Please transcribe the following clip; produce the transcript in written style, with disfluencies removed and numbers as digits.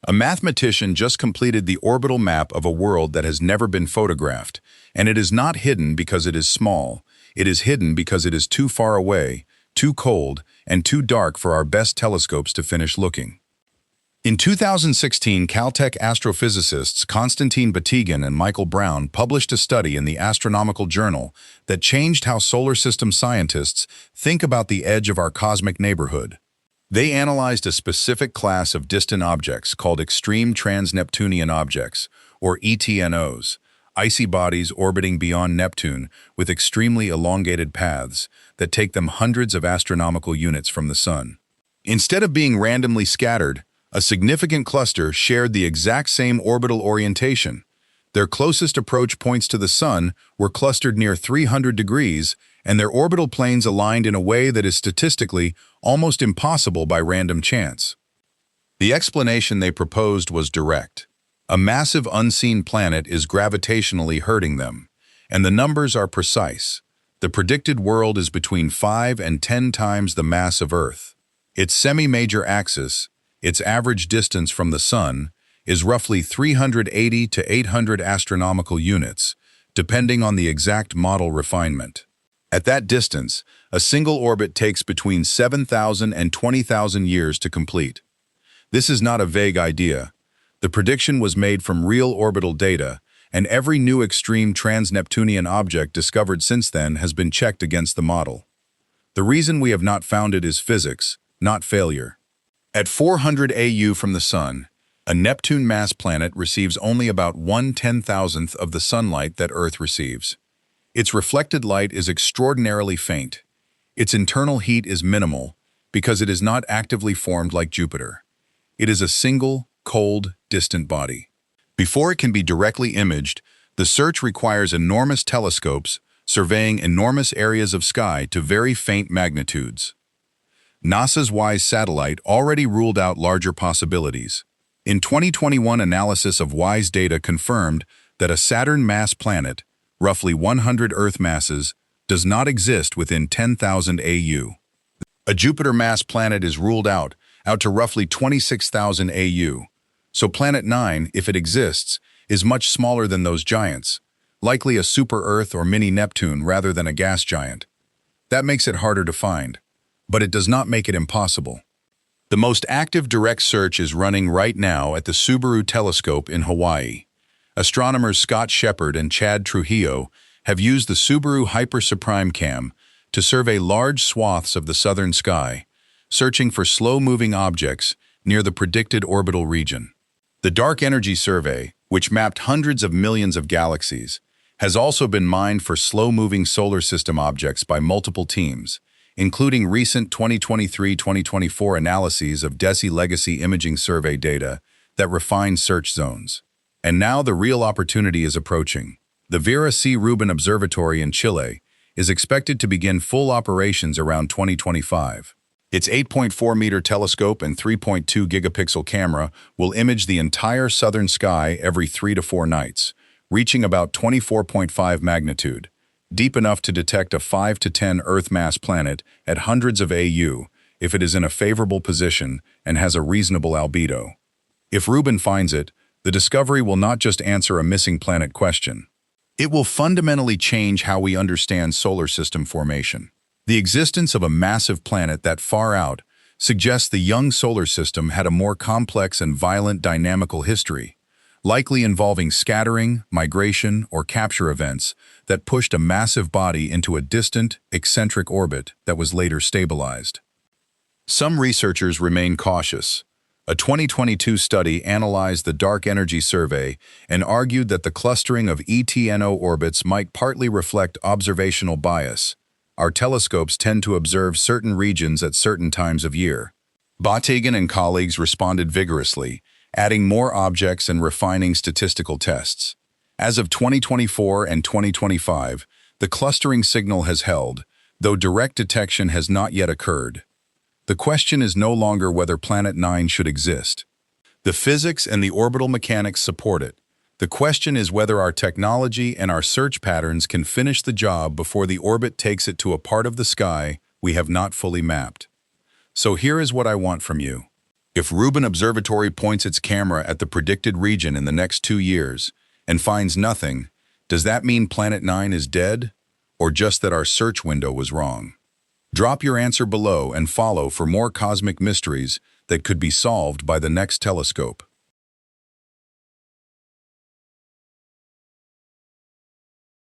A mathematician just completed the orbital map of a world that has never been photographed, and it is not hidden because it is small. It is hidden because it is too far away, too cold, and too dark for our best telescopes to finish looking. In 2016, Caltech astrophysicists Konstantin Batygin and Michael Brown published a study in the Astronomical Journal that changed how solar system scientists think about the edge of our cosmic neighborhood. They analyzed a specific class of distant objects called extreme trans-Neptunian objects, or ETNOs, icy bodies orbiting beyond Neptune with extremely elongated paths that take them hundreds of astronomical units from the Sun. Instead of being randomly scattered, a significant cluster shared the exact same orbital orientation. Their closest approach points to the Sun were clustered near 300 degrees, and their orbital planes aligned in a way that is statistically almost impossible by random chance. The explanation they proposed was direct. A massive unseen planet is gravitationally hurting them, and the numbers are precise. The predicted world is between 5 and 10 times the mass of Earth. Its semi-major axis, its average distance from the Sun, is roughly 380 to 800 astronomical units, depending on the exact model refinement. At that distance, a single orbit takes between 7,000 and 20,000 years to complete. This is not a vague idea. The prediction was made from real orbital data, and every new extreme trans-Neptunian object discovered since then has been checked against the model. The reason we have not found it is physics, not failure. At 400 AU from the Sun, a Neptune mass planet receives only about 1/10,000th of the sunlight that Earth receives. Its reflected light is extraordinarily faint. Its internal heat is minimal because it is not actively formed like Jupiter. It is a single, cold, distant body. Before it can be directly imaged, the search requires enormous telescopes surveying enormous areas of sky to very faint magnitudes. NASA's WISE satellite already ruled out larger possibilities. In 2021 analysis of WISE data confirmed that a Saturn mass planet, roughly 100 Earth masses, does not exist within 10,000 AU. A Jupiter mass planet is ruled out to roughly 26,000 AU. So Planet 9, if it exists, is much smaller than those giants, likely a super-Earth or mini-Neptune rather than a gas giant. That makes it harder to find, but it does not make it impossible. The most active direct search is running right now at the Subaru Telescope in Hawaii. Astronomers Scott Shepard and Chad Trujillo have used the Subaru Hyper-Supreme Cam to survey large swaths of the southern sky, searching for slow-moving objects near the predicted orbital region. The Dark Energy Survey, which mapped hundreds of millions of galaxies, has also been mined for slow-moving solar system objects by multiple teams, including recent 2023-2024 analyses of DESI Legacy Imaging Survey data that refined search zones. And now the real opportunity is approaching. The Vera C. Rubin Observatory in Chile is expected to begin full operations around 2025. Its 8.4-meter telescope and 3.2 gigapixel camera will image the entire southern sky every 3 to 4 nights, reaching about 24.5 magnitude, deep enough to detect a 5 to 10 Earth mass planet at hundreds of AU if it is in a favorable position and has a reasonable albedo. If Rubin finds it, the discovery will not just answer a missing planet question. It will fundamentally change how we understand solar system formation. The existence of a massive planet that far out suggests the young solar system had a more complex and violent dynamical history, likely involving scattering, migration, or capture events that pushed a massive body into a distant, eccentric orbit that was later stabilized. Some researchers remain cautious. A 2022 study analyzed the Dark Energy Survey and argued that the clustering of ETNO orbits might partly reflect observational bias. Our telescopes tend to observe certain regions at certain times of year. Batygin and colleagues responded vigorously, adding more objects and refining statistical tests. As of 2024 and 2025, the clustering signal has held, though direct detection has not yet occurred. The question is no longer whether Planet 9 should exist. The physics and the orbital mechanics support it. The question is whether our technology and our search patterns can finish the job before the orbit takes it to a part of the sky we have not fully mapped. So here is what I want from you. If Rubin Observatory points its camera at the predicted region in the next 2 years and finds nothing, does that mean Planet 9 is dead? Or just that our search window was wrong? Drop your answer below and follow for more cosmic mysteries that could be solved by the next telescope.